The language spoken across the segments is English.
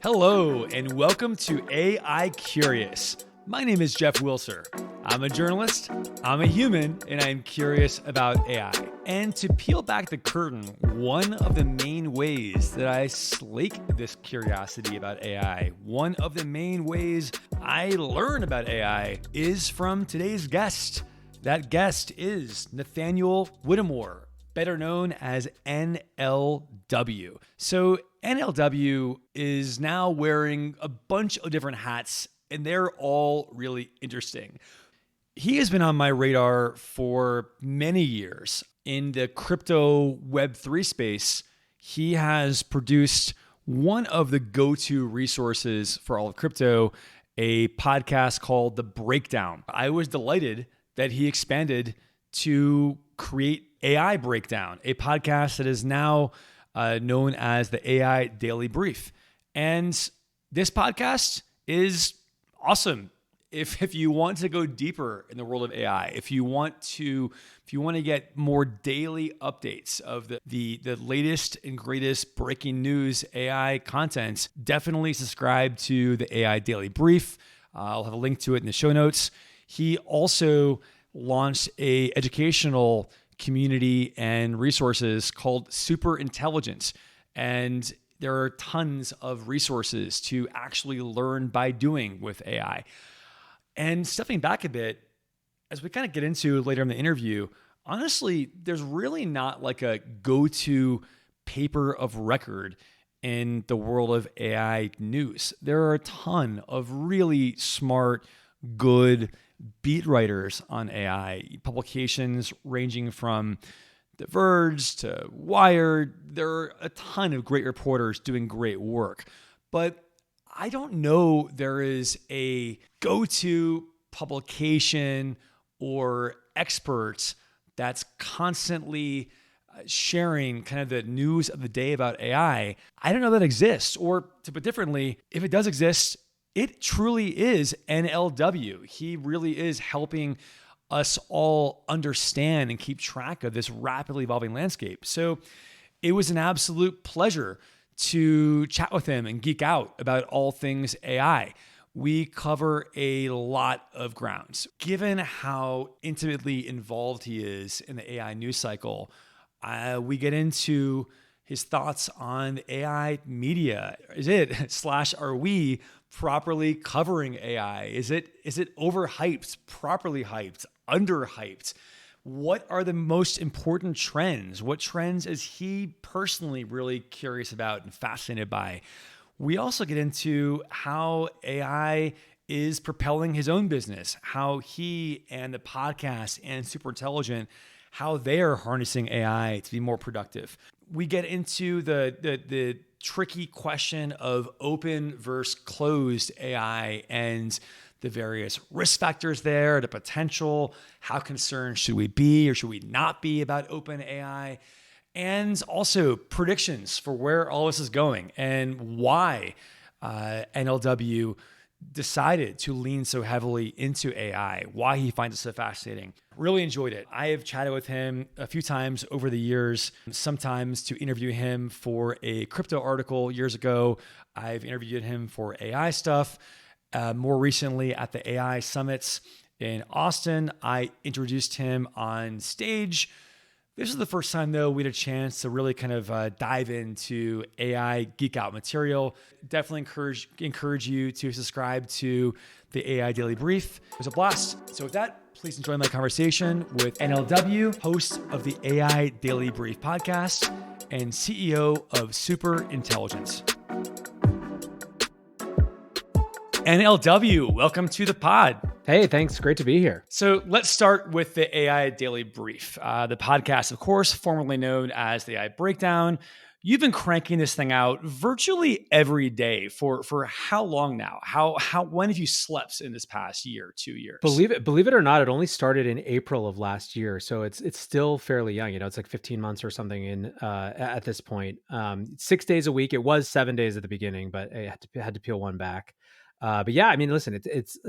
Hello, and welcome to AI Curious. My name is Jeff Wilser. I'm a journalist, I'm a human, and I'm curious about AI. And to peel back the curtain, one of the main ways that I slake this curiosity about AI, one of the main ways I learn about AI is from today's guest. That guest is Nathaniel Whittemore, better known as NLW. So NLW is now wearing a bunch of different hats, and they're all really interesting. He has been on my radar for many years. In the crypto Web3 space, he has produced one of the go-to resources for all of crypto, a podcast called The Breakdown. I was delighted that he expanded to create AI Breakdown, a podcast that is now known as the AI Daily Brief. And this podcast is awesome. If you want to go deeper in the world of AI, if you want to get more daily updates of the latest and greatest breaking news AI content, definitely subscribe to the AI Daily Brief. I'll have a link to it in the show notes. He also launched a educational community and resources called Superintelligent. And there are tons of resources to actually learn by doing with AI. And stepping back a bit, as we kind of get into later in the interview, honestly, there's really not like a go-to paper of record in the world of AI news. There are a ton of really smart, good beat writers on AI, publications ranging from The Verge to Wired. There are a ton of great reporters doing great work. But I don't know there is a go-to publication or expert that's constantly sharing kind of the news of the day about AI. I don't know that exists. Or to put differently, if it does exist, it truly is NLW. He really is helping us all understand and keep track of this rapidly evolving landscape. So it was an absolute pleasure to chat with him and geek out about all things AI. We cover a lot of grounds. Given how intimately involved he is in the AI news cycle, we get into his thoughts on AI media. Are we properly covering AI? Is it overhyped, properly hyped, underhyped? What are the most important trends? What trends is he personally really curious about and fascinated by? We also get into how AI is propelling his own business, how he and the podcast and Superintelligent, how they are harnessing AI to be more productive. We get into the tricky question of open versus closed AI and the various risk factors there, the potential, how concerned should we be or should we not be about open AI, and also predictions for where all this is going and why NLW decided to lean so heavily into AI, why he finds it so fascinating. Really enjoyed it. I have chatted with him a few times over the years, sometimes to interview him for a crypto article years ago. I've interviewed him for AI stuff. More recently at the AI summits in Austin, I introduced him on stage. This is the first time, though, we had a chance to really kind of dive into AI geek out material. Definitely encourage you to subscribe to the AI Daily Brief. It was a blast. So with that, please enjoy my conversation with NLW, host of the AI Daily Brief podcast and CEO of Superintelligent. NLW, welcome to the pod. Hey, thanks. Great to be here. So let's start with the AI Daily Brief, the podcast, of course, formerly known as the AI Breakdown. You've been cranking this thing out virtually every day for how long now? When have you slept in this past year, 2 years? Believe it or not, it only started in April of last year, so it's still fairly young. You know, it's like 15 months or something in at this point. 6 days a week. It was 7 days at the beginning, but I had to peel one back. But yeah, I mean, listen, it's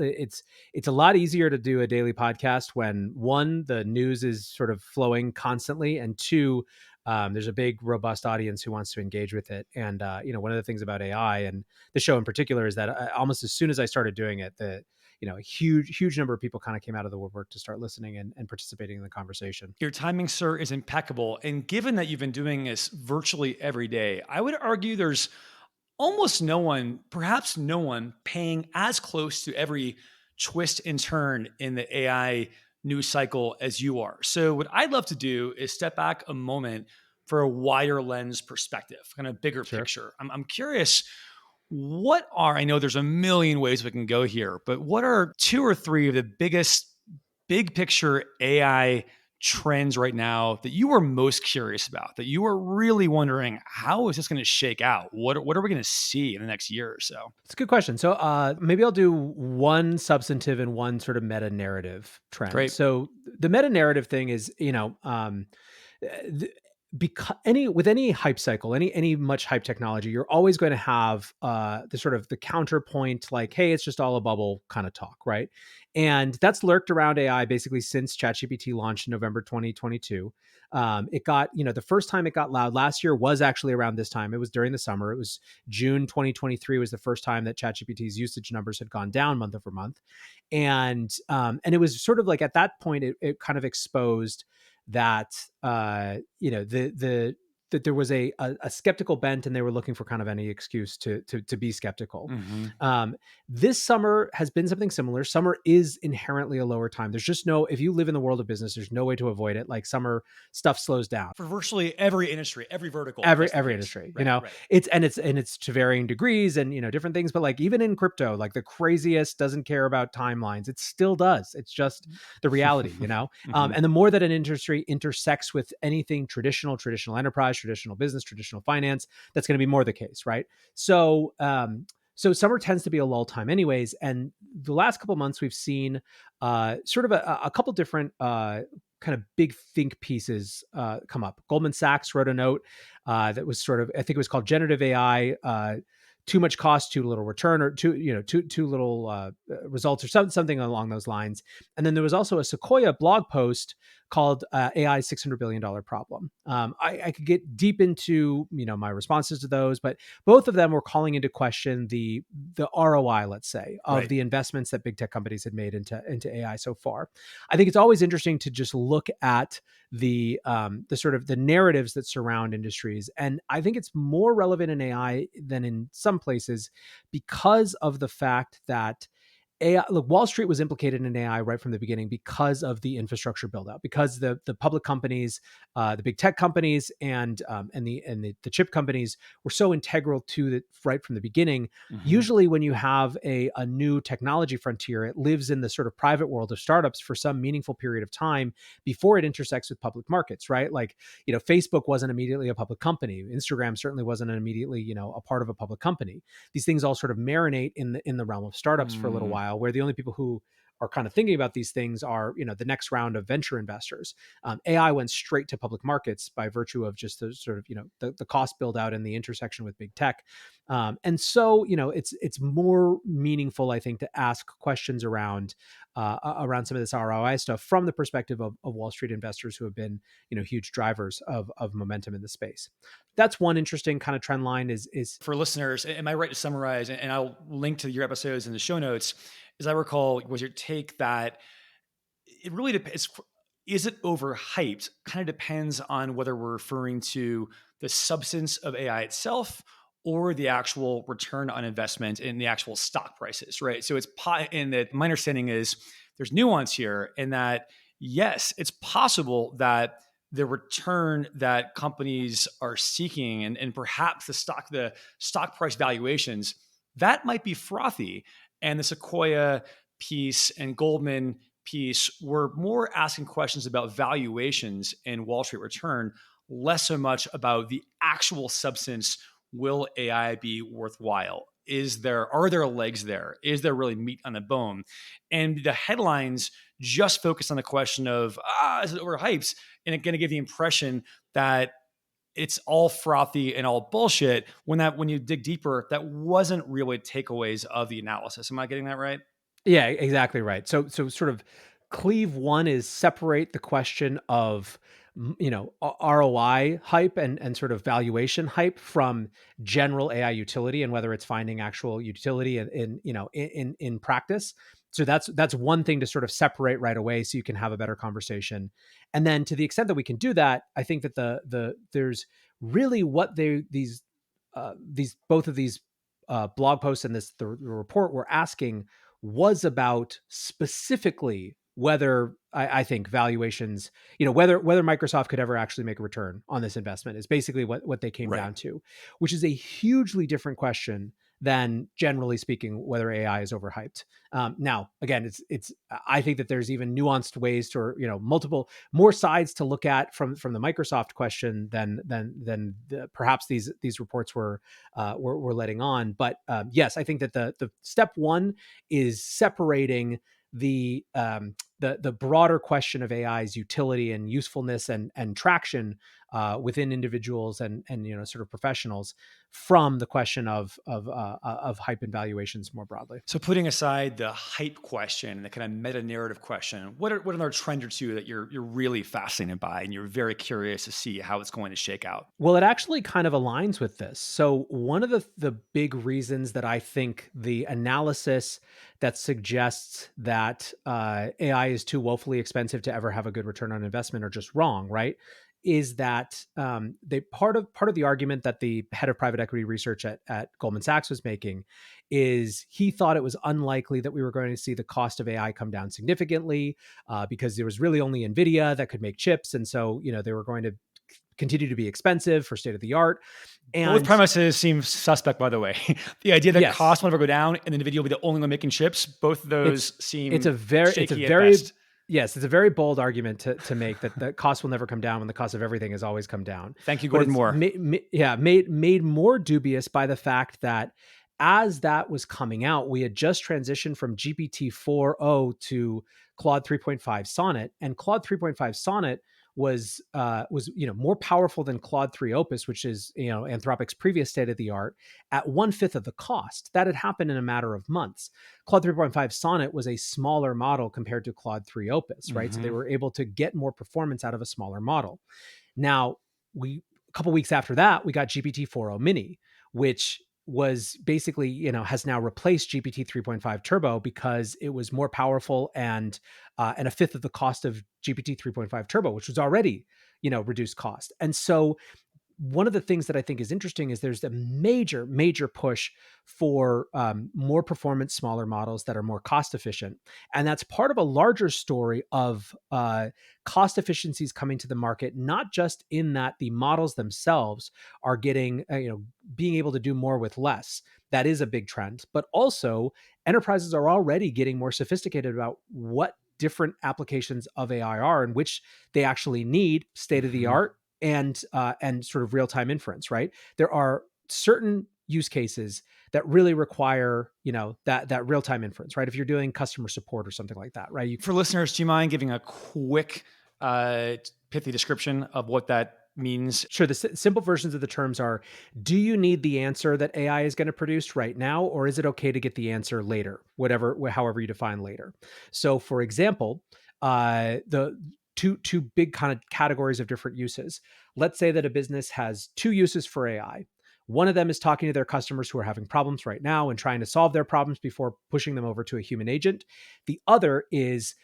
a lot easier to do a daily podcast when one, the news is sort of flowing constantly, and two, there's a big, robust audience who wants to engage with it. And one of the things about AI and the show in particular is that almost as soon as I started doing it, a huge number of people kind of came out of the woodwork to start listening and participating in the conversation. Your timing, sir, is impeccable. And given that you've been doing this virtually every day, I would argue there's almost no one, perhaps no one, paying as close to every twist and turn in the AI news cycle as you are. So, what I'd love to do is step back a moment for a wider lens perspective, kind of bigger Sure. picture. I'm curious, I know there's a million ways we can go here, but what are two or three of the biggest big picture AI trends right now that you are most curious about, that you are really wondering, how is this going to shake out? What are we going to see in the next year or so? It's a good question. So maybe I'll do one substantive and one sort of meta narrative trend. Great. So the meta narrative thing is, because any hype cycle, any much hype technology, you're always going to have the sort of the counterpoint, like, hey, it's just all a bubble kind of talk, right? And that's lurked around AI basically since ChatGPT launched in November 2022. It got, the first time it got loud last year was actually around this time. It was during the summer. It was June 2023 was the first time that ChatGPT's usage numbers had gone down month over month, and it was sort of like at that point it kind of exposed that that there was a skeptical bent, and they were looking for kind of any excuse to be skeptical. Mm-hmm. This summer has been something similar. Summer is inherently a lower time. There's just no, if you live in the world of business, there's no way to avoid it. Like summer stuff slows down. For virtually every industry, every vertical, Every that's the every case. industry, Right, right. it's to varying degrees and different things, but like even in crypto, like the craziest doesn't care about timelines. It still does. It's just the reality. Mm-hmm. And the more that an industry intersects with anything traditional enterprise, traditional business, traditional finance, that's going to be more the case, right? So summer tends to be a lull time anyways. And the last couple of months we've seen sort of a couple different kind of big think pieces come up. Goldman Sachs wrote a note that was sort of, I think it was called generative AI, too much cost, too little return, or too little results, or something along those lines. And then there was also a Sequoia blog post called AI $600 billion problem. I could get deep into my responses to those, but both of them were calling into question the ROI, let's say, of Right. the investments that big tech companies had made into AI so far. I think it's always interesting to just look at the sort of the narratives that surround industries, and I think it's more relevant in AI than in some places because of the fact that AI, look, Wall Street was implicated in AI right from the beginning because of the infrastructure build out, because the public companies, the big tech companies, and the chip companies were so integral to it right from the beginning. Mm-hmm. Usually, when you have a new technology frontier, it lives in the sort of private world of startups for some meaningful period of time before it intersects with public markets, right? Like, Facebook wasn't immediately a public company. Instagram certainly wasn't immediately, a part of a public company. These things all sort of marinate in the realm of startups for a little Mm. while, where the only people who are kind of thinking about these things are the next round of venture investors. AI went straight to public markets by virtue of just the sort of the cost build out and the intersection with big tech. And so it's more meaningful, I think, to ask questions around around some of this ROI stuff from the perspective of Wall Street investors who have been huge drivers of momentum in the space. That's one interesting kind of trend line. Is For listeners, am I right to summarize, and I'll link to your episodes in the show notes, as I recall, was your take that it really depends. Is it overhyped? Kind of depends on whether we're referring to the substance of AI itself or the actual return on investment in the actual stock prices, right? So and that my understanding is there's nuance here in that, yes, it's possible that the return that companies are seeking and perhaps the stock price valuations, that might be frothy. And the Sequoia piece and Goldman piece were more asking questions about valuations and Wall Street return, less so much about the actual substance. Will AI be worthwhile? Are there legs there? Is there really meat on the bone? And the headlines just focus on the question of is it overhyped? And it's going to give the impression that it's all frothy and all bullshit, when you dig deeper, that wasn't really takeaways of the analysis. Am I getting that right? Yeah, exactly right. So sort of cleave one is separate the question of ROI hype and sort of valuation hype from general AI utility and whether it's finding actual utility in practice. So that's one thing to sort of separate right away so you can have a better conversation. And then to the extent that we can do that, I think that there's really what these both of these blog posts and the report were asking was about specifically whether I think valuations, whether Microsoft could ever actually make a return on this investment is basically what they came Right. down to, which is a hugely different question than generally speaking whether AI is overhyped. Now, again, it's I think that there's even nuanced ways to, multiple more sides to look at from the Microsoft question than perhaps these reports were letting on. But yes, I think that the step one is separating the broader question of AI's utility and usefulness and traction within individuals and sort of professionals from the question of hype and valuations more broadly. So putting aside the hype question, the kind of meta narrative question, what are another trend or two that you're really fascinated by and you're very curious to see how it's going to shake out? Well, it actually kind of aligns with this. So one of the big reasons that I think the analysis that suggests that AI is too woefully expensive to ever have a good return on investment are just wrong, right? Is that they part of the argument that the head of private equity research at Goldman Sachs was making is he thought it was unlikely that we were going to see the cost of AI come down significantly because there was really only NVIDIA that could make chips, and so they were going to continue to be expensive for state of the art. Both And premises seem suspect, by the way. The idea that yes, costs will never go down and NVIDIA will be the only one making chips, both of those seem shaky at best. Yes, it's a very bold argument to make that the cost will never come down when the cost of everything has always come down. Thank you, But Gordon it's Moore. made more dubious by the fact that as that was coming out, we had just transitioned from GPT 4.0 to Claude 3.5 Sonnet, and Claude 3.5 Sonnet was more powerful than Claude 3 Opus, which is Anthropic's previous state of the art, at 1/5 of the cost. That had happened in a matter of months. Claude 3.5 Sonnet was a smaller model compared to Claude 3 Opus, right? So they were able to get more performance out of a smaller model. Now, a couple weeks after that, we got GPT 4.0 Mini, which was basically, has now replaced GPT 3.5 Turbo because it was more powerful and a fifth of the cost of GPT 3.5 Turbo, which was already, reduced cost. And so one of the things that I think is interesting is there's a major push for more performance, smaller models that are more cost efficient. And that's part of a larger story of cost efficiencies coming to the market, not just in that the models themselves are getting, being able to do more with less. That is a big trend, but also enterprises are already getting more sophisticated about what different applications of AI are and which they actually need state of the art and sort of real-time inference, right? There are certain use cases that really require, that real-time inference, right? If you're doing customer support or something like that, right? For listeners, do you mind giving a quick, pithy description of what that means? Sure. The simple versions of the terms are, do you need the answer that AI is going to produce right now, or is it okay to get the answer later, however you define later? So for example, the two big kind of categories of different uses. Let's say that a business has two uses for AI. One of them is talking to their customers who are having problems right now and trying to solve their problems before pushing them over to a human agent. The other is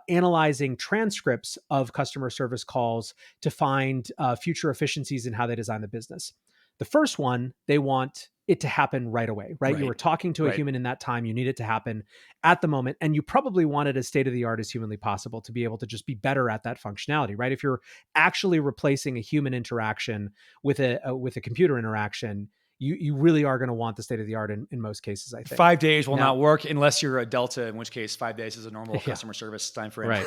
analyzing transcripts of customer service calls to find future efficiencies in how they design the business. The first one, they want it to happen right away, right? You were talking to a human in that time. You need it to happen at the moment. And you probably want it as state of the art as humanly possible to be able to just be better at that functionality, right? If you're actually replacing a human interaction with a computer interaction, you really are going to want the state of the art in most cases, I think. 5 days will not work unless you're a Delta, in which case 5 days is a normal customer service time frame. Right.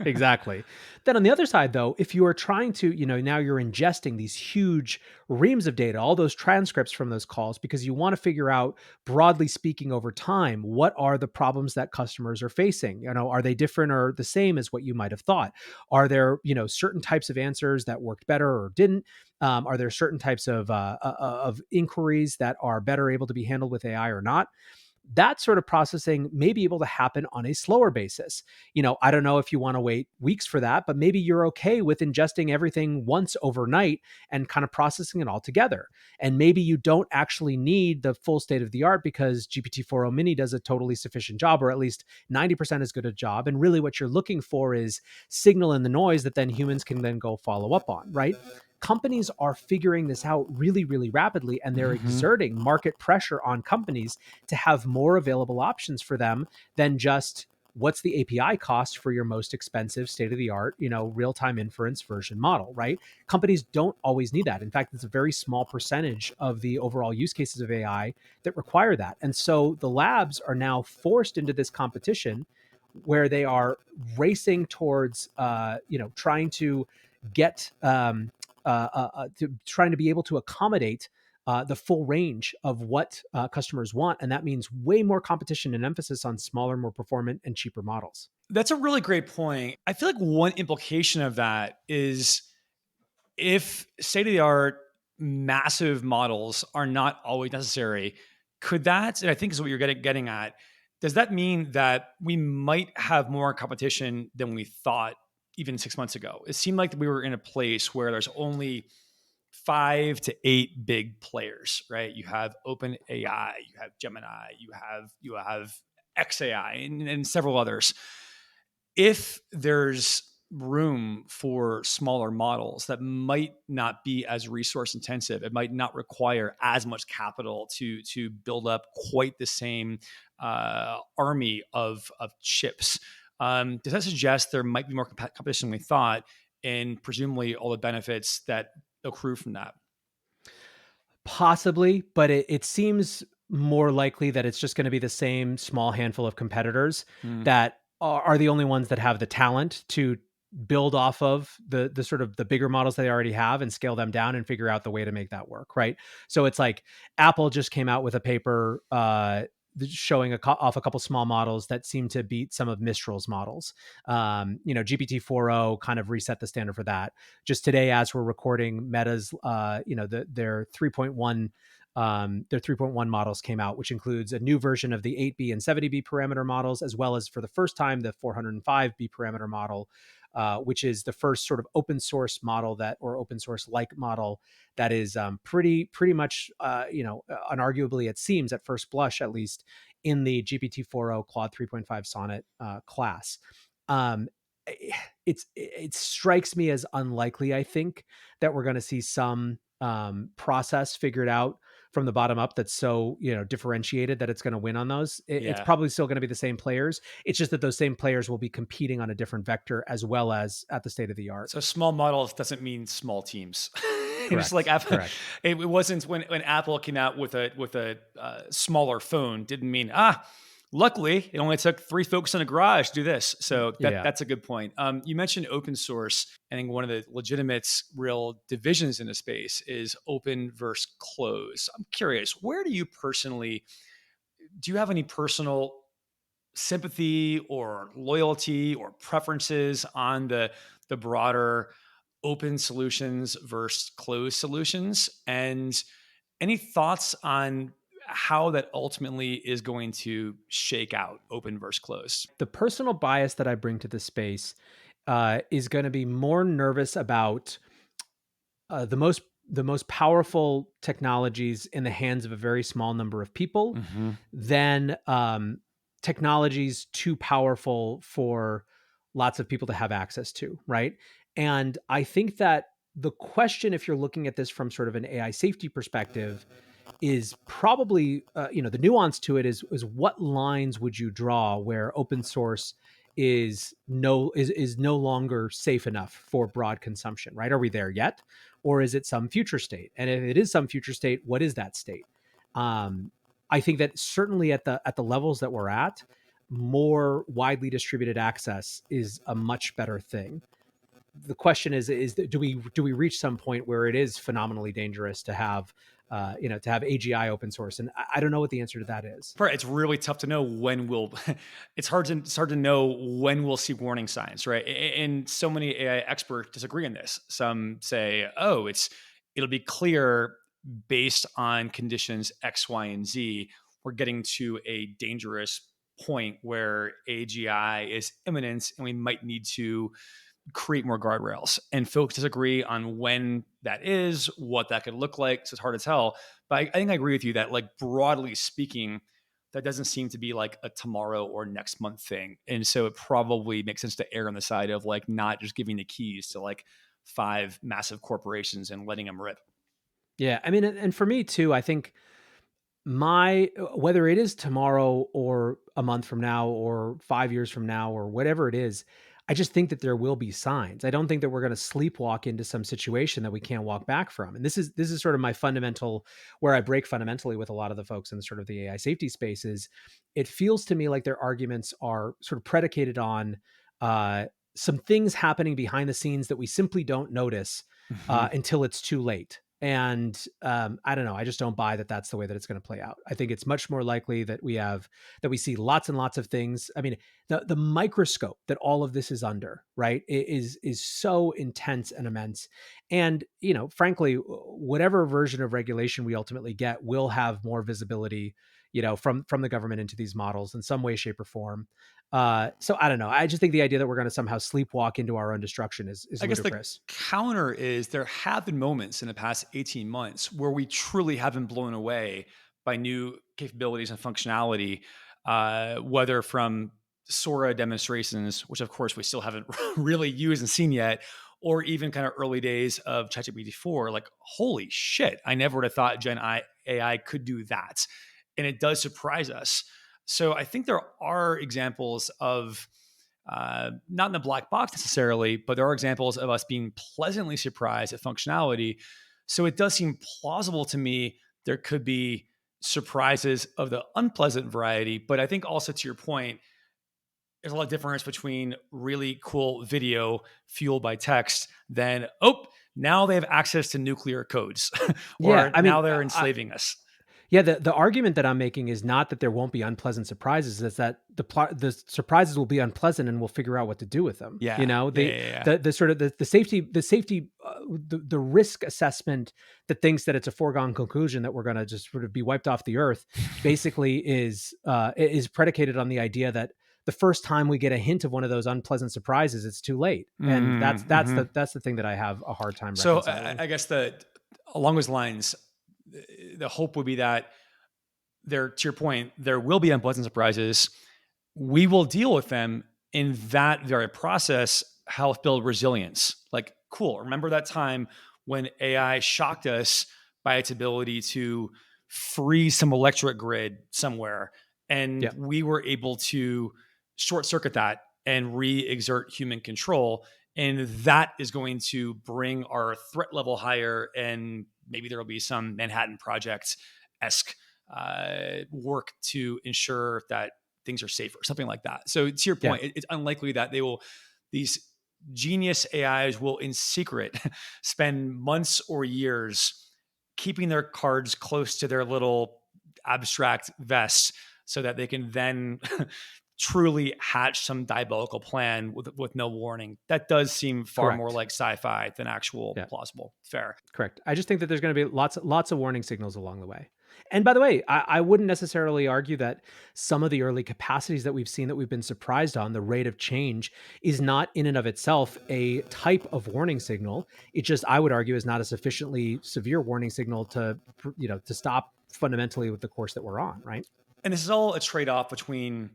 Exactly. Then on the other side, though, if you are trying to, now you're ingesting these huge reams of data, all those transcripts from those calls, because you want to figure out, broadly speaking, over time, what are the problems that customers are facing? Are they different or the same as what you might have thought? Are there, certain types of answers that worked better or didn't? Are there certain types of inquiries that are better able to be handled with AI or not? That sort of processing may be able to happen on a slower basis. I don't know if you want to wait weeks for that, but maybe you're okay with ingesting everything once overnight and kind of processing it all together. And maybe you don't actually need the full state of the art because GPT-4o Mini does a totally sufficient job, or at least 90% as good a job. And really what you're looking for is signal in the noise that then humans can then go follow up on, right? Companies are figuring this out really, really rapidly, and they're exerting market pressure on companies to have more available options for them than just what's the API cost for your most expensive state of the art, real-time inference version model, right? Companies don't always need that. In fact, it's a very small percentage of the overall use cases of AI that require that. And so the labs are now forced into this competition where they are racing towards, trying to get trying to be able to accommodate the full range of what customers want. And that means way more competition and emphasis on smaller, more performant, and cheaper models. That's a really great point. I feel like one implication of that is if state of the art massive models are not always necessary, could that, and I think is what you're getting at, does that mean that we might have more competition than we thought even 6 months ago? It seemed like we were in a place where there's only 5 to 8 big players, right? You have OpenAI, you have Gemini, you have XAI, and several others. If there's room for smaller models that might not be as resource intensive, it might not require as much capital to build up quite the same army of chips. Does that suggest there might be more competition than we thought, and presumably all the benefits that accrue from that? Possibly, but it seems more likely that it's just going to be the same small handful of competitors Hmm. that are the only ones that have the talent to build off of the sort of the bigger models they already have and scale them down and figure out the way to make that work, right? So it's like Apple just came out with a paper showing off a couple small models that seem to beat some of Mistral's models. GPT-4o kind of reset the standard for that. Just today, as we're recording, Meta's, their 3.1 models came out, which includes a new version of the 8B and 70B parameter models, as well as for the first time the 405B parameter model, which is the first sort of open source model or open source like model that is pretty much, unarguably, it seems at first blush at least, in the GPT-4o Claude 3.5 Sonnet class. Um, it strikes me as unlikely, I think, that we're going to see some process figured out from the bottom up that's so differentiated that it's going to win on those. It's Yeah. probably still going to be the same players. It's just that those same players will be competing on a different vector as well as at the state of the art. So small models doesn't mean small teams. It's like Correct. Correct. it wasn't when Apple came out with a smaller phone. Didn't mean luckily, it only took 3 folks in a garage to do this. So Yeah. that's a good point. You mentioned open source. I think one of the legitimate real divisions in the space is open versus close. I'm curious, where do you have any personal sympathy or loyalty or preferences on the broader open solutions versus closed solutions? And any thoughts on how that ultimately is going to shake out, open versus closed? The personal bias that I bring to this space is going to be more nervous about the most powerful technologies in the hands of a very small number of people Hmm. than technologies too powerful for lots of people to have access to, right? And I think that the question, if you're looking at this from sort of an AI safety perspective, is probably the nuance to it is what lines would you draw where open source is no longer safe enough for broad consumption, right? Are we there yet, or is it some future state? And if it is some future state, what is that state? um, I think that certainly at the levels that we're at, more widely distributed access is a much better thing. The question is do we reach some point where it is phenomenally dangerous to have to have AGI open source? And I don't know what the answer to that is. Right. It's really tough to know when we'll. It's hard to know when we'll see warning signs, right? And so many AI experts disagree on this. Some say, "Oh, it'll be clear based on conditions X, Y, and Z, we're getting to a dangerous point where AGI is imminent and we might need to create more guardrails. And folks disagree on when that is, what that could look like. So it's hard to tell. But I think I agree with you that, like, broadly speaking, that doesn't seem to be like a tomorrow or next month thing. And so it probably makes sense to err on the side of like not just giving the keys to like five massive corporations and letting them rip. Yeah, I mean, and for me too, I think my whether it is tomorrow or a month from now or 5 years from now or whatever it is, I just think that there will be signs. I don't think that we're going to sleepwalk into some situation that we can't walk back from. And this is sort of my fundamental, where I break fundamentally with a lot of the folks in sort of the AI safety spaces. It feels to me like their arguments are sort of predicated on some things happening behind the scenes that we simply don't notice Mm-hmm. until it's too late. And I don't know. I just don't buy that that's the way that it's going to play out. I think it's much more likely that we see lots and lots of things. I mean, the microscope that all of this is under, right, is so intense and immense. And frankly, whatever version of regulation we ultimately get will have more visibility, from the government into these models in some way, shape, or form. So I don't know. I just think the idea that we're going to somehow sleepwalk into our own destruction is I guess the ludicrous. counter is there have been moments in the past 18 months where we truly have been blown away by new capabilities and functionality, whether from Sora demonstrations, which of course we still haven't really used and seen yet, or even kind of early days of ChatGPT 4. Like, holy shit, I never would have thought AI could do that. And it does surprise us. So I think there are examples of, not in the black box necessarily, but there are examples of us being pleasantly surprised at functionality. So it does seem plausible to me there could be surprises of the unpleasant variety. But I think also, to your point, there's a lot of difference between really cool video fueled by text than, oh, now they have access to nuclear codes Yeah, or I mean, now they're enslaving us. yeah, the argument that I'm making is not that there won't be unpleasant surprises. It's that the surprises will be unpleasant, and we'll figure out what to do with them. Yeah. Yeah. Yeah. Yeah. The sort of the safety the risk assessment that thinks that it's a foregone conclusion that we're going to just sort of be wiped off the earth basically is predicated on the idea that the first time we get a hint of one of those unpleasant surprises, it's too late, and that's Mm-hmm. that's Mm-hmm. the thing that I have a hard time So reconciling. I guess along those lines, the hope would be that there, to your point, there will be unpleasant surprises. We will deal with them in that very process, help build resilience. Like, cool. Remember that time when AI shocked us by its ability to freeze some electric grid somewhere, and Yeah, we were able to short circuit that and re-exert human control. And that is going to bring our threat level higher. And maybe there will be some Manhattan Project esque work to ensure that things are safer, something like that. So to your yeah, point, it's unlikely that these genius AIs will in secret spend months or years keeping their cards close to their little abstract vests so that they can then truly hatch some diabolical plan with no warning. That does seem far more correct. like sci-fi than actual Yeah. plausible. Fair. Correct. I just think that there's going to be lots of warning signals along the way. And by the way, I wouldn't necessarily argue that some of the early capacities that we've seen that we've been surprised on, the rate of change, is not in and of itself a type of warning signal. It just, I would argue, is not a sufficiently severe warning signal to stop fundamentally with the course that we're on. Right. And this is all a trade-off between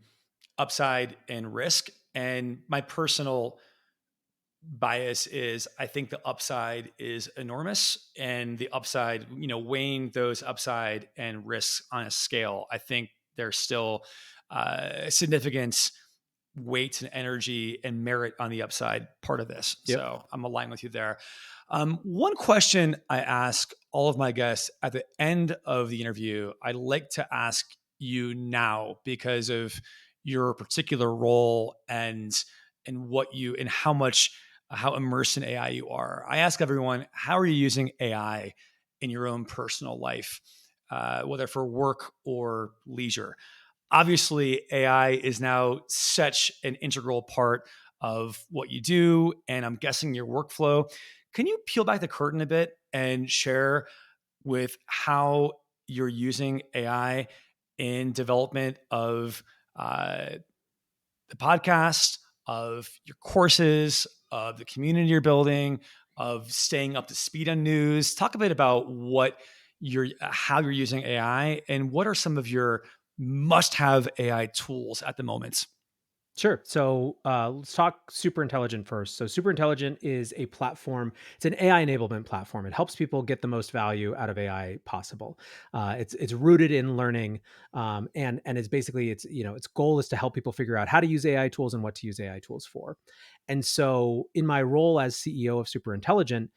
upside and risk. And my personal bias is I think the upside is enormous, and the upside, weighing those upside and risks on a scale, I think there's still significant weight and energy and merit on the upside part of this. Yep. So I'm aligned with you there. One question I ask all of my guests at the end of the interview, I like to ask you now because of your particular role and what you and how immersed in AI you are. I ask everyone, how are you using AI in your own personal life, whether for work or leisure? Obviously, AI is now such an integral part of what you do, and I'm guessing your workflow. Can you peel back the curtain a bit and share with how you're using AI in development of the podcast, of your courses, of the community you're building, of staying up to speed on news. Talk a bit about how you're using AI and what are some of your must-have AI tools at the moment. Sure. So let's talk Superintelligent first. So Superintelligent is a platform. It's an AI enablement platform. It helps people get the most value out of AI possible. It's rooted in learning, and it's basically its goal is to help people figure out how to use AI tools and what to use AI tools for. And so in my role as CEO of Superintelligent,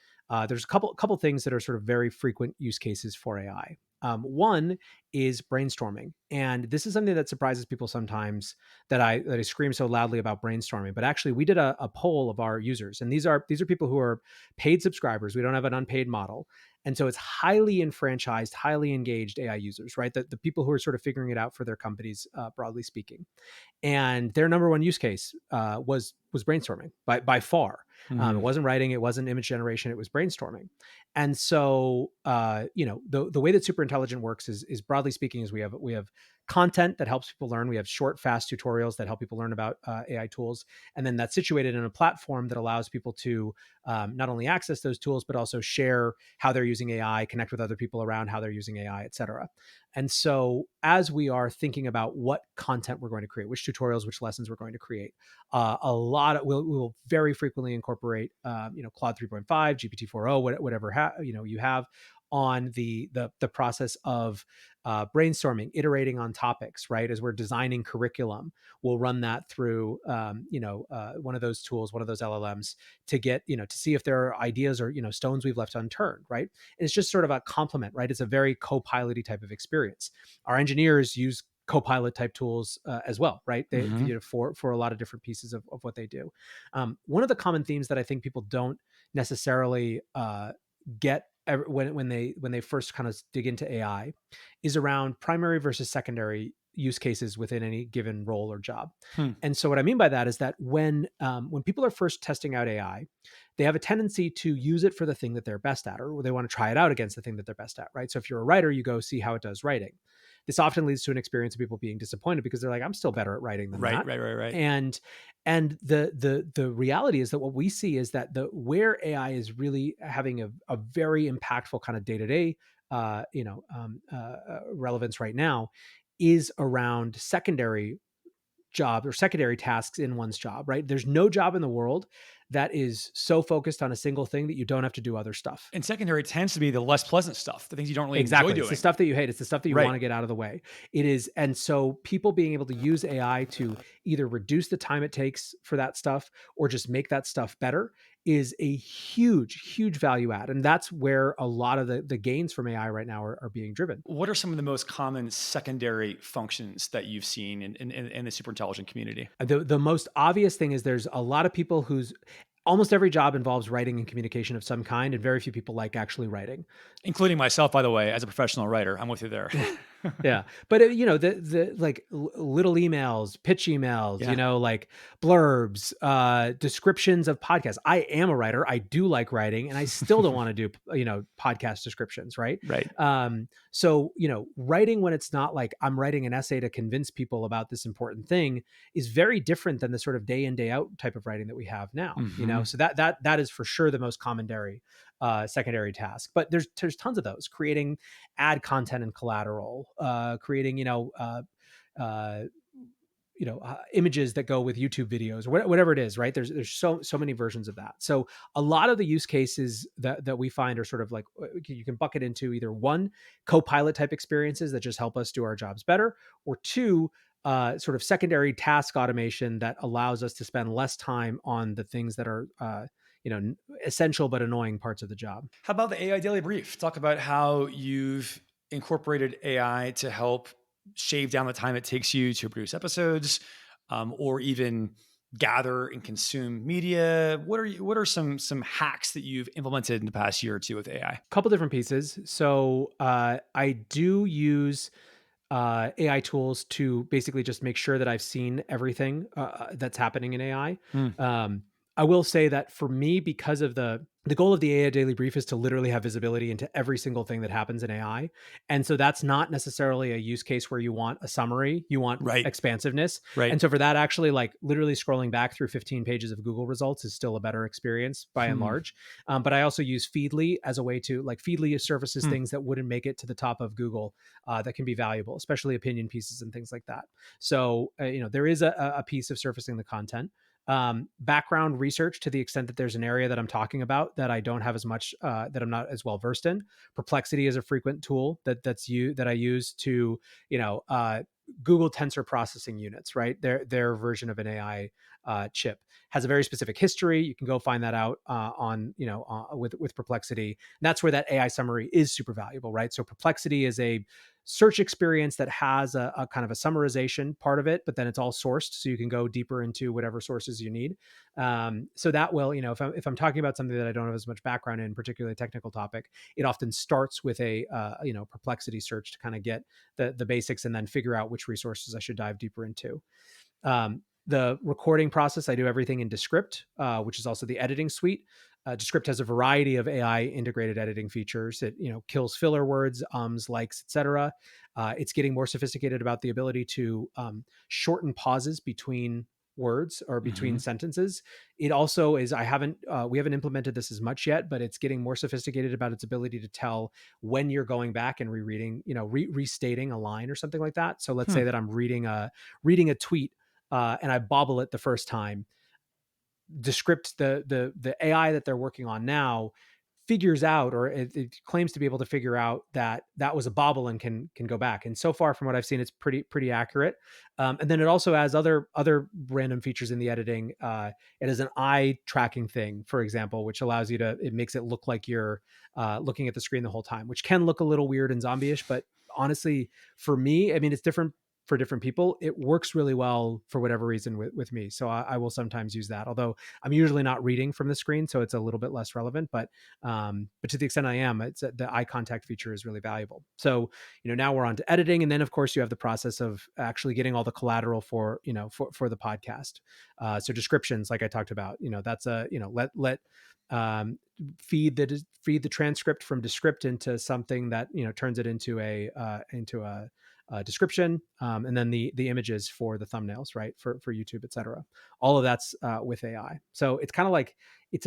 there's a couple things that are sort of very frequent use cases for AI. One is brainstorming, and this is something that surprises people sometimes that I scream so loudly about brainstorming. But actually, we did a poll of our users, and these are people who are paid subscribers. We don't have an unpaid model, and so it's highly enfranchised, highly engaged AI users, right? The people who are sort of figuring it out for their companies, broadly speaking. And their number one use case was brainstorming by far. It Mhm. wasn't writing, it wasn't image generation, it was brainstorming. And so the way that Superintelligent works is broadly speaking is we have content that helps people learn. We have short, fast tutorials that help people learn about AI tools, and then that's situated in a platform that allows people to not only access those tools but also share how they're using AI, connect with other people around how they're using AI, et cetera. And so, as we are thinking about what content we're going to create, which tutorials, which lessons we're going to create, we will very frequently incorporate, Claude 3.5, GPT 4.0, whatever you have on the process of brainstorming, iterating on topics. Right, as we're designing curriculum, we'll run that through, one of those tools, one of those LLMs, to get to see if there are ideas or stones we've left unturned. Right, and it's just sort of a complement. Right, it's a very co-piloty type of experience. Our engineers use Copilot type tools as well, right? Mhm. For a lot of different pieces of what they do. One of the common themes that I think people don't necessarily get when they first kind of dig into AI is around primary versus secondary use cases within any given role or job. Hmm. And so what I mean by that is that when people are first testing out AI, they have a tendency to use it for the thing that they're best at, or they want to try it out against the thing that they're best at, right? So if you're a writer, you go see how it does writing. This often leads to an experience of people being disappointed because they're like, I'm still better at writing than Right, that. right, right, right. And the reality is that what we see is that the where AI is really having a very impactful kind of day-to-day relevance right now is around secondary job or secondary tasks in one's job. Right, there's no job in the world that is so focused on a single thing that you don't have to do other stuff. And secondary tends to be the less pleasant stuff, the things you don't really enjoy Exactly. It's the doing. stuff that you hate. It's the stuff that you Right. want to get out of the way. It is. And so people being able to use AI to either reduce the time it takes for that stuff or just make that stuff better is a huge, huge value add. And that's where a lot of the gains from AI right now are being driven. What are some of the most common secondary functions that you've seen in the super intelligent community? The most obvious thing is there's a lot of people whose almost every job involves writing and communication of some kind, and very few people like actually writing. Including myself, by the way, as a professional writer. I'm with you there. Yeah. But the like little emails, pitch emails, Yeah. like blurbs, descriptions of podcasts. I am a writer. I do like writing, and I still don't want to do, podcast descriptions, right? Right. So, writing when it's not like I'm writing an essay to convince people about this important thing is very different than the sort of day in, day out type of writing that we have now. Mhm. So that is for sure the most secondary task. But there's tons of those: creating ad content and collateral, creating images that go with YouTube videos or whatever it is, right? There's so many versions of that. So a lot of the use cases that we find are sort of like you can bucket into either one, co-pilot type experiences that just help us do our jobs better, or two, sort of secondary task automation that allows us to spend less time on the things that are essential but annoying parts of the job. How about the AI daily brief? Talk about how you've incorporated AI to help shave down the time it takes you to produce episodes, or even gather and consume media. What are some hacks that you've implemented in the past year or two with AI? Couple different pieces. So I do use AI tools to basically just make sure that I've seen everything that's happening in AI. Hmm. Um, I will say that for me, because of the goal of the AI Daily Brief is to literally have visibility into every single thing that happens in AI. And so that's not necessarily a use case where you want a summary, you want Right. expansiveness. Right. And so for that, actually, like literally scrolling back through 15 pages of Google results is still a better experience by and Hmm. large. But I also use Feedly as a way to, like, Feedly surfaces Hmm. things that wouldn't make it to the top of Google, that can be valuable, especially opinion pieces and things like that. So, there is a piece of surfacing the content. Background research, to the extent that there's an area that I'm talking about that I don't have as much, that I'm not as well versed in. Perplexity is a frequent tool that I use to, Google tensor processing units, right? Their version of an AI chip has a very specific history. You can go find that out on, with Perplexity. And that's where that AI summary is super valuable, right? So Perplexity is a search experience that has a kind of a summarization part of it, but then it's all sourced, so you can go deeper into whatever sources you need. So that will, if I'm talking about something that I don't have as much background in, particularly a technical topic, it often starts with a Perplexity search to kind of get the basics, and then figure out which resources I should dive deeper into. The recording process, I do everything in Descript, which is also the editing suite. Descript has a variety of AI integrated editing features. It kills filler words, ums, likes, etc. It's getting more sophisticated about the ability to shorten pauses between words or between Hmm. sentences. It also is, we haven't implemented this as much yet, but it's getting more sophisticated about its ability to tell when you're going back and rereading, restating a line or something like that. So let's Hmm. say that I'm reading a tweet, and I bobble it the first time. Descript, the AI that they're working on now, figures out, or it claims to be able to figure out that that was a bobble and can go back. And so far, from what I've seen, it's pretty accurate. And then it also has other random features in the editing. It has an eye tracking thing, for example, which allows you to, it makes it look like you're looking at the screen the whole time, which can look a little weird and zombie-ish, but honestly, for me, I mean, it's different for different people. It works really well for whatever reason with me. So I will sometimes use that, although I'm usually not reading from the screen, so it's a little bit less relevant. But to the extent I am, it's the eye contact feature is really valuable. So now we're on to editing, and then of course you have the process of actually getting all the collateral for for the podcast. So descriptions, like I talked about, that's a let um, feed the transcript from Descript into something that turns it into a description, and then the images for the thumbnails, right, for YouTube, etc. All of that's with AI. So it's kind of like it's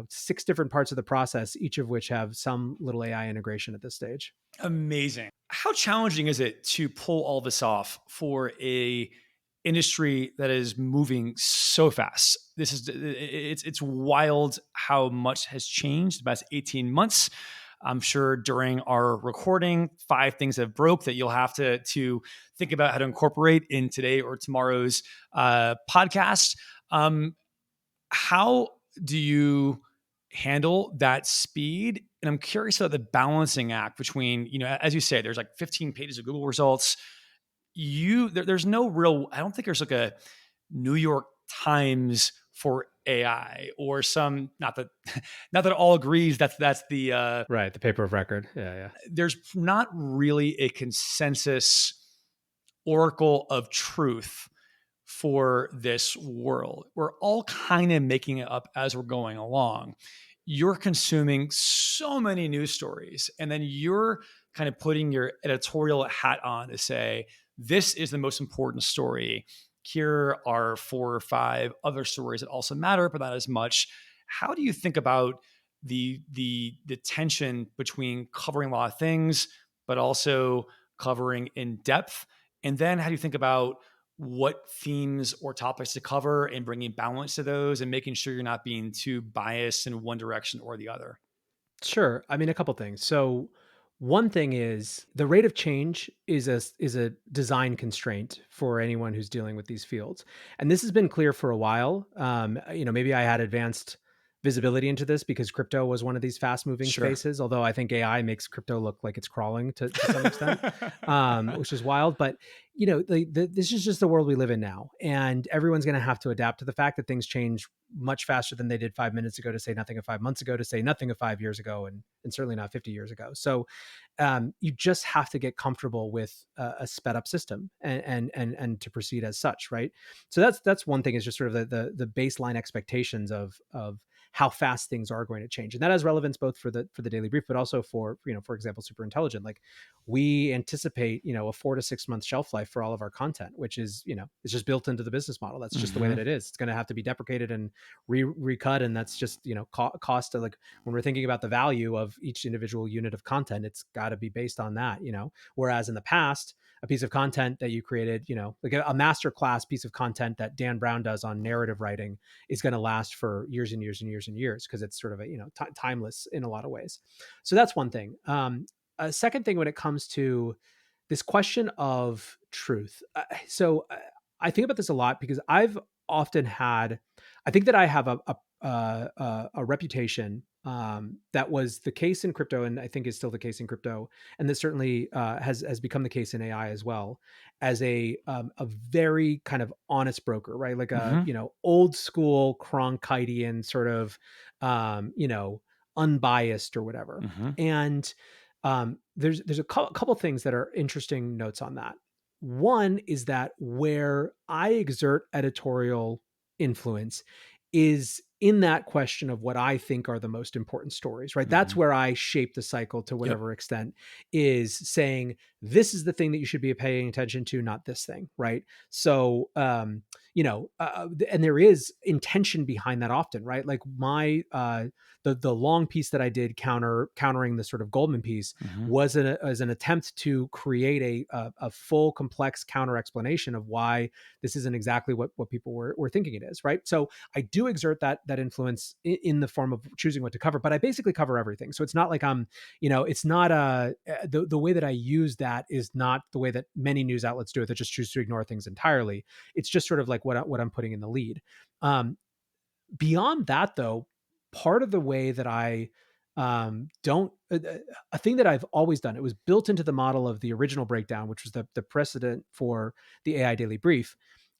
6 different parts of the process, each of which have some little AI integration at this stage. Amazing. How challenging is it to pull all this off for a industry that is moving so fast? It's wild how much has changed the past 18 months. I'm sure during our recording, 5 things have broke that you'll have to think about how to incorporate in today or tomorrow's podcast. Um, how do you handle that speed? And I'm curious about the balancing act between, as you say, there's like 15 pages of Google results. There's no real, I don't think there's like a New York Times for AI or some, not that not that all agrees that's the Right, the paper of record. Yeah, yeah. there's not really a consensus oracle of truth for this world. We're all kind of making it up as we're going along. You're consuming so many news stories, and then you're kind of putting your editorial hat on to say, this is the most important story. Here are 4 or 5 other stories that also matter, but not as much. How do you think about the tension between covering a lot of things, but also covering in depth? And then how do you think about what themes or topics to cover and bringing balance to those and making sure you're not being too biased in one direction or the other? Sure. I mean, a couple things. So, one thing is the rate of change is a design constraint for anyone who's dealing with these fields, and this has been clear for a while. Maybe I had advanced visibility into this because crypto was one of these fast moving Sure. spaces. Although I think AI makes crypto look like it's crawling to some extent, which is wild. But this is just the world we live in now, and everyone's going to have to adapt to the fact that things change much faster than they did 5 minutes ago, to say nothing of 5 months ago, to say nothing of 5 years ago, and certainly not 50 years ago. So you just have to get comfortable with a sped up system and to proceed as such, right? So that's one thing, is just sort of the baseline expectations of how fast things are going to change, and that has relevance both for the daily brief, but also for for example, Superintelligent. Like, we anticipate a 4 to 6 month shelf life for all of our content, which is it's just built into the business model. That's just the way that it is. It's going to have to be deprecated and recut, and that's just cost of, like, when we're thinking about the value of each individual unit of content, it's got to be based on that. Whereas in the past, a piece of content that you created, like a master class piece of content that Dan Brown does on narrative writing, is going to last for years and years and years and years, because it's sort of timeless in a lot of ways. So that's one thing. A second thing, when it comes to this question of truth, I think about this a lot, because I've often had, I think that I have a reputation, that was the case in crypto, and I think is still the case in crypto, and that certainly has become the case in AI as well, as a very kind of honest broker, right? Like a Hmm. old school Cronkitean sort of unbiased or whatever. Hmm. And there's a couple things that are interesting notes on that. One is that where I exert editorial influence is in that question of what I think are the most important stories, right? That's Hmm. where I shape the cycle to Yep. whatever extent, is saying this is the thing that you should be paying attention to, not this thing, right? So, and there is intention behind that often, right? Like my the long piece that I did countering the sort of Goldman piece Hmm. was as an attempt to create a full complex counter explanation of why this isn't exactly what people were thinking it is, right? So I do exert that influence in the form of choosing what to cover, but I basically cover everything. So it's not like it's not the way that I use that is not the way that many news outlets do it, that just choose to ignore things entirely. It's just sort of like what I'm putting in the lead. Beyond that, though, part of the way that I don't a thing that I've always done, it was built into the model of the original breakdown, which was the precedent for the AI Daily Brief,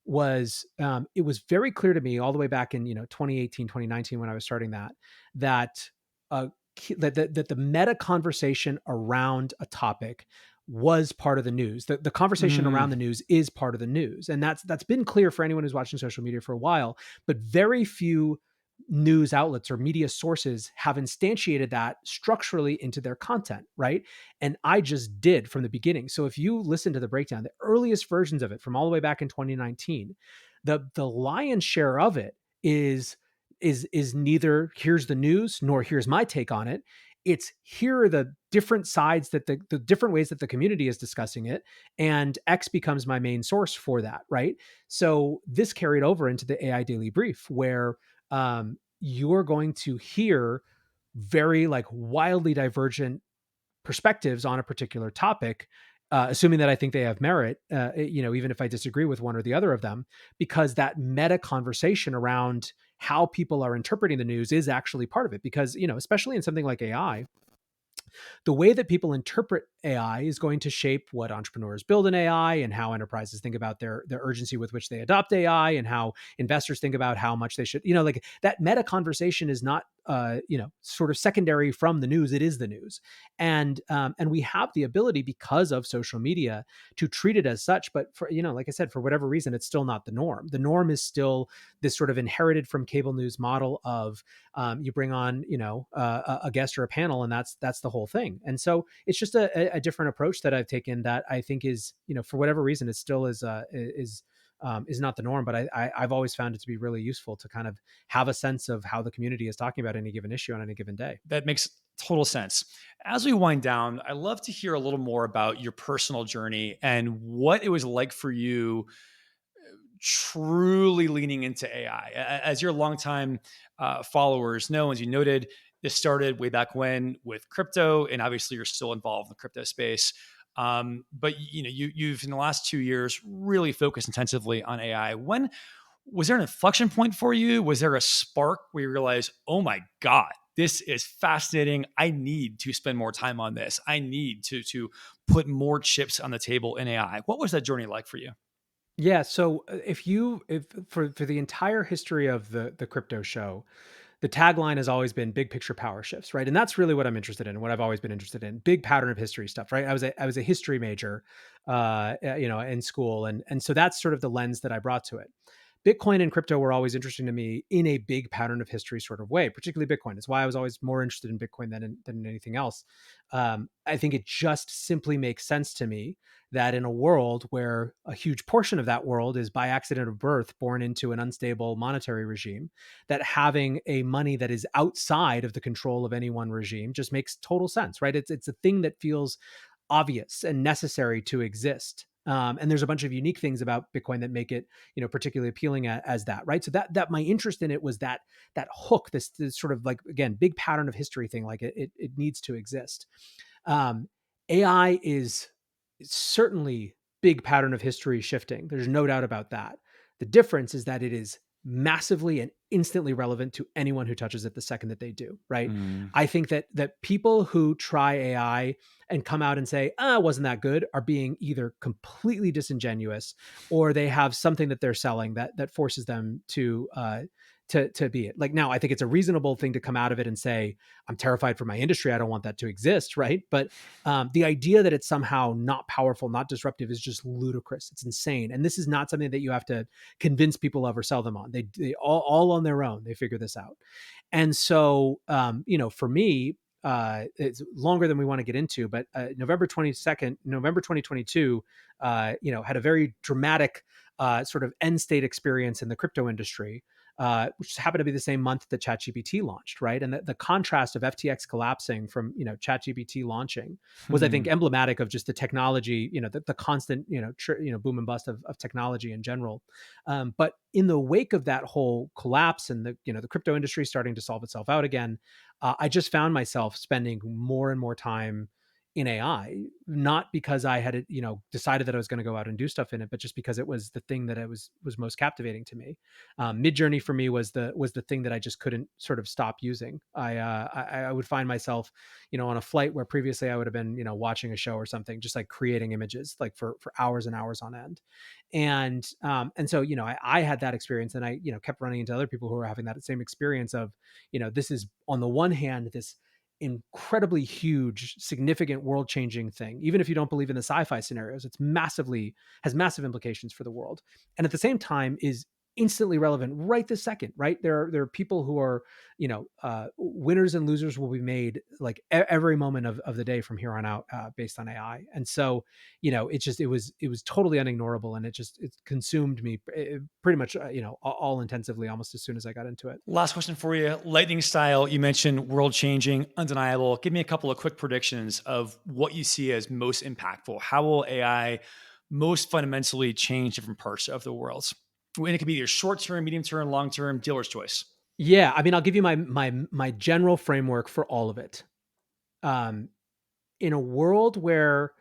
was it was very clear to me all the way back in 2018, 2019, when I was starting that uh, that the meta conversation around a topic was part of the news. The conversation around the news is part of the news, and that's been clear for anyone who's watching social media for a while. But very few news outlets or media sources have instantiated that structurally into their content, right? And I just did from the beginning. So if you listen to the breakdown, the earliest versions of it from all the way back in 2019, the lion's share of it is neither here's the news nor here's my take on it. It's here are the different sides, that the different ways that the community is discussing it, and X becomes my main source for that, right? So this carried over into the AI Daily Brief, where you're going to hear very like wildly divergent perspectives on a particular topic, assuming that I think they have merit, even if I disagree with one or the other of them, because that meta conversation around how people are interpreting the news is actually part of it. Because, especially in something like AI, the way that people interpret AI is going to shape what entrepreneurs build in AI, and how enterprises think about their urgency with which they adopt AI, and how investors think about how much they should, like that meta conversation is not sort of secondary from the news. It is the news. And we have the ability, because of social media, to treat it as such. But for, like I said, for whatever reason, it's still not the norm. The norm is still this sort of inherited from cable news model of you bring on, a guest or a panel, and that's the whole thing. And so it's just a different approach that I've taken, that I think is, for whatever reason, it still is not the norm. But I've always found it to be really useful to kind of have a sense of how the community is talking about any given issue on any given day. That makes total sense. As we wind down, I love to hear a little more about your personal journey and what it was like for you truly leaning into AI. As your longtime followers know, as you noted, this started way back when with crypto, and obviously you're still involved in the crypto space. But you've in the last 2 years really focused intensively on AI. Was there an inflection point for you? Was there a spark where you realized, oh my God, this is fascinating. I need to spend more time on this. I need to put more chips on the table in AI. What was that journey like for you? Yeah. So if for the entire history of the crypto show, the tagline has always been big picture power shifts, right? And that's really what I'm interested in, and what I've always been interested in, big pattern of history stuff, right? I was a history major, in school, and so that's sort of the lens that I brought to it. Bitcoin and crypto were always interesting to me in a big pattern of history sort of way, particularly Bitcoin. It's why I was always more interested in Bitcoin than anything else. I think it just simply makes sense to me that in a world where a huge portion of that world is by accident of birth born into an unstable monetary regime, that having a money that is outside of the control of any one regime just makes total sense, right? It's a thing that feels obvious and necessary to exist. And there's a bunch of unique things about Bitcoin that make it, particularly appealing as that, right? So that my interest in it was that hook, this sort of like, again, big pattern of history thing, like it needs to exist. Um, AI is certainly big pattern of history shifting. There's no doubt about that. The difference is that it is massively and instantly relevant to anyone who touches it the second that they do, right? Mm. I think that people who try AI and come out and say, wasn't that good, are being either completely disingenuous, or they have something that they're selling that forces them to be it. Like, now I think it's a reasonable thing to come out of it and say, I'm terrified for my industry. I don't want that to exist, right? But the idea that it's somehow not powerful, not disruptive, is just ludicrous. It's insane. And this is not something that you have to convince people of or sell them on. They all on their own, they figure this out. And so, for me, it's longer than we want to get into, but November 22nd, November 2022, had a very dramatic sort of end state experience in the crypto industry, which happened to be the same month that ChatGPT launched, right? And the contrast of FTX collapsing from, ChatGPT launching was, I think, Hmm. emblematic of just the technology, the constant, boom and bust of technology in general. But in the wake of that whole collapse and the crypto industry starting to solve itself out again, I just found myself spending more and more time in AI, not because I had, decided that I was going to go out and do stuff in it, but just because it was the thing that I was most captivating to me. Mid-journey for me was the thing that I just couldn't sort of stop using. I would find myself, on a flight where previously I would have been, watching a show or something, just like creating images like for hours and hours on end. And so, I had that experience, and I, kept running into other people who were having that same experience of, this is, on the one hand, this incredibly huge, significant, world changing thing. Even if you don't believe in the sci-fi scenarios, it's massively has massive implications for the world. And at the same time is instantly relevant right this second, right? There are people who are, winners and losers will be made like every moment of the day from here on out, based on AI. And so, it was totally unignorable, and it consumed me, pretty much, all intensively, almost as soon as I got into it. Last question for you. Lightning style, you mentioned world changing, undeniable. Give me a couple of quick predictions of what you see as most impactful. How will AI most fundamentally change different parts of the world? And it can be either short term, medium term, long term, dealer's choice. Yeah, I mean, I'll give you my general framework for all of it. Um, in a world where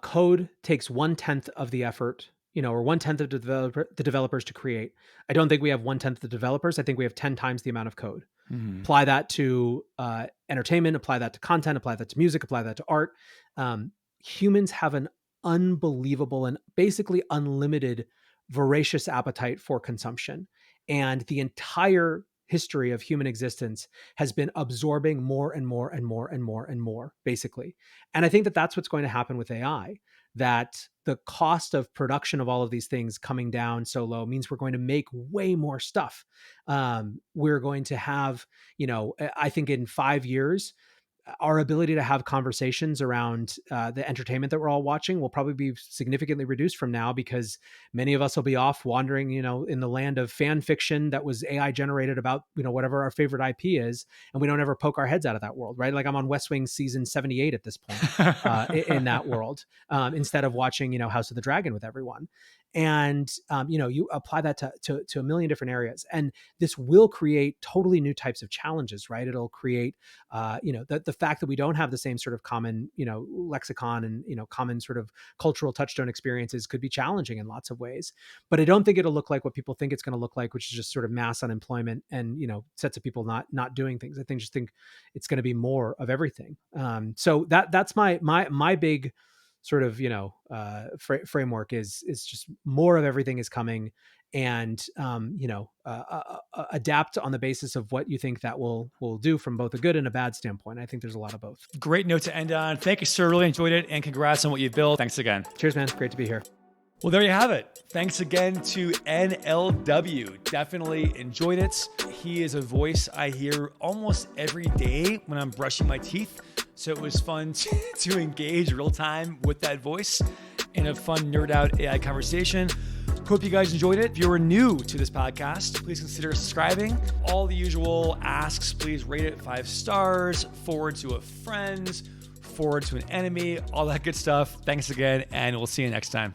code takes 1/10 of the effort, or 1/10 of the developers to create, I don't think we have 1/10 of the developers. I think we have 10 times the amount of code. Hmm. Apply that to entertainment, apply that to content, apply that to music, apply that to art. Humans have an unbelievable and basically unlimited voracious appetite for consumption. And the entire history of human existence has been absorbing more and more and more and more and more, basically. And I think that that's what's going to happen with AI, that the cost of production of all of these things coming down so low means we're going to make way more stuff. We're going to have, I think in 5 years, our ability to have conversations around the entertainment that we're all watching will probably be significantly reduced from now, because many of us will be off wandering, in the land of fan fiction that was AI generated about, whatever our favorite IP is, and we don't ever poke our heads out of that world, right? Like, I'm on West Wing season 78 at this point, in that world, instead of watching, House of the Dragon with everyone. And you apply that to a million different areas, and this will create totally new types of challenges, right? It'll create the fact that we don't have the same sort of common lexicon and common sort of cultural touchstone experiences could be challenging in lots of ways. But I don't think it'll look like what people think it's going to look like, which is just sort of mass unemployment and sets of people not doing things. I think it's going to be more of everything. So that's my big sort of framework is just more of everything is coming, and adapt on the basis of what you think that will do from both a good and a bad standpoint. I think there's a lot of both. Great note to end on. Thank you, sir. Really enjoyed it, and congrats on what you've built. Thanks again. Cheers, man. Great to be here. Well, there you have it. Thanks again to NLW. Definitely enjoyed it. He is a voice I hear almost every day when I'm brushing my teeth. So it was fun to engage real time with that voice in a fun nerd out AI conversation. Hope you guys enjoyed it. If you are new to this podcast, please consider subscribing. All the usual asks, please rate it 5 stars, forward to a friend, forward to an enemy, all that good stuff. Thanks again, and we'll see you next time.